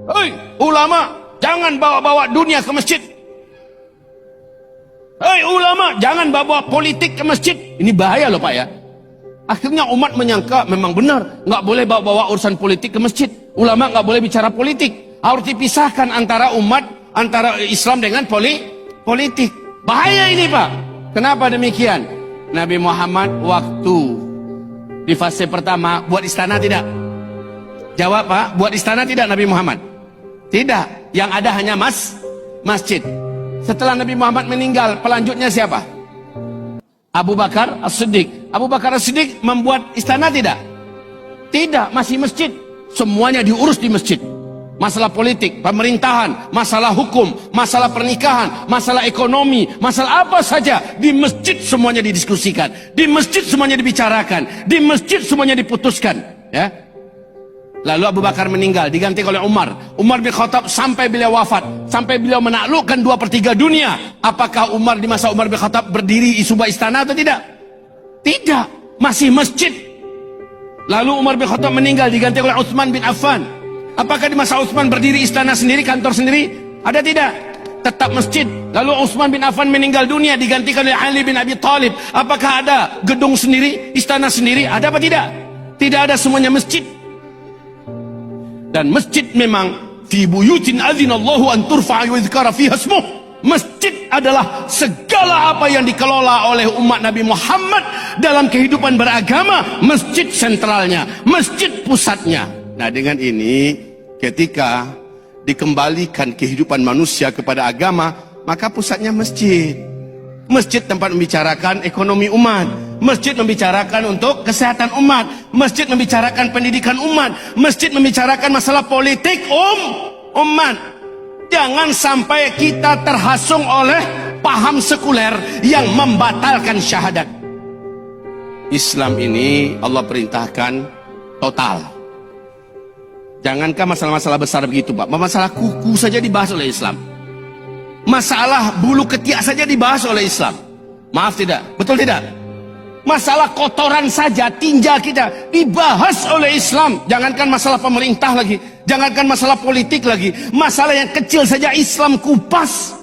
Hei ulama, jangan bawa-bawa dunia ke masjid. Hei ulama, jangan bawa politik ke masjid. Ini bahaya loh Pak ya. Akhirnya umat menyangka memang benar, nggak boleh bawa-bawa urusan politik ke masjid. Ulama nggak boleh bicara politik. Harus dipisahkan antara umat, antara Islam dengan politik. Bahaya ini Pak. Kenapa demikian? Nabi Muhammad waktu di fase pertama buat istana tidak? Jawab Pak, buat istana tidak Nabi Muhammad? Tidak. Yang ada hanya masjid. Setelah Nabi Muhammad meninggal, pelanjutnya siapa? Abu Bakar As-Siddiq. Abu Bakar As-Siddiq membuat istana tidak? Tidak, masih masjid. Semuanya diurus di masjid. Masalah politik, pemerintahan, masalah hukum, masalah pernikahan, masalah ekonomi, masalah apa saja di masjid semuanya didiskusikan, di masjid semuanya dibicarakan, di masjid semuanya diputuskan. Ya. Lalu Abu Bakar meninggal, diganti oleh Umar. Umar bin Khattab sampai beliau wafat, sampai beliau menaklukkan 2/3 dunia. Apakah Umar di masa Umar bin Khattab berdiri di sebuah istana atau tidak? Tidak, masih masjid. Lalu Umar bin Khattab meninggal, diganti oleh Utsman bin Affan. Apakah di masa Utsman berdiri istana sendiri, kantor sendiri? Ada tidak? Tetap masjid. Lalu Utsman bin Affan meninggal dunia, digantikan oleh Ali bin Abi Thalib. Apakah ada gedung sendiri, istana sendiri? Ada apa tidak? Tidak ada, semuanya masjid. Dan masjid memang fi buyutin adzinallahu an turfa'a wa yuzkara fiha ismuh. Masjid adalah segala apa yang dikelola oleh umat Nabi Muhammad dalam kehidupan beragama. Masjid sentralnya, masjid pusatnya. Nah dengan ini, ketika dikembalikan kehidupan manusia kepada agama, maka pusatnya masjid. Masjid tempat membicarakan ekonomi umat. Masjid membicarakan untuk kesehatan umat. Masjid membicarakan pendidikan umat. Masjid membicarakan masalah politik umat. Jangan sampai kita terhasung oleh paham sekuler yang membatalkan syahadat. Islam ini Allah perintahkan total. Jangankan masalah-masalah besar begitu Pak, masalah kuku saja dibahas oleh Islam. Masalah bulu ketiak saja dibahas oleh Islam. Maaf tidak? Betul tidak? Masalah kotoran saja, tinja kita dibahas oleh Islam. Jangankan masalah pemerintah lagi, jangankan masalah politik lagi, masalah yang kecil saja Islam kupas.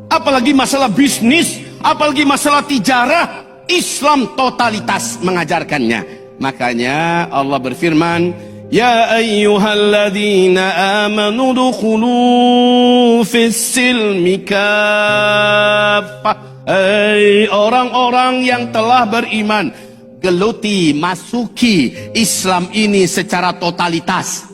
Apalagi masalah bisnis, apalagi masalah tijarah, Islam totalitas mengajarkannya. Makanya Allah berfirman, Ya ayyuhalladzina amanu dukhulu fis-silmi kaffah. Hai orang-orang yang telah beriman, geluti, masuki Islam ini secara totalitas.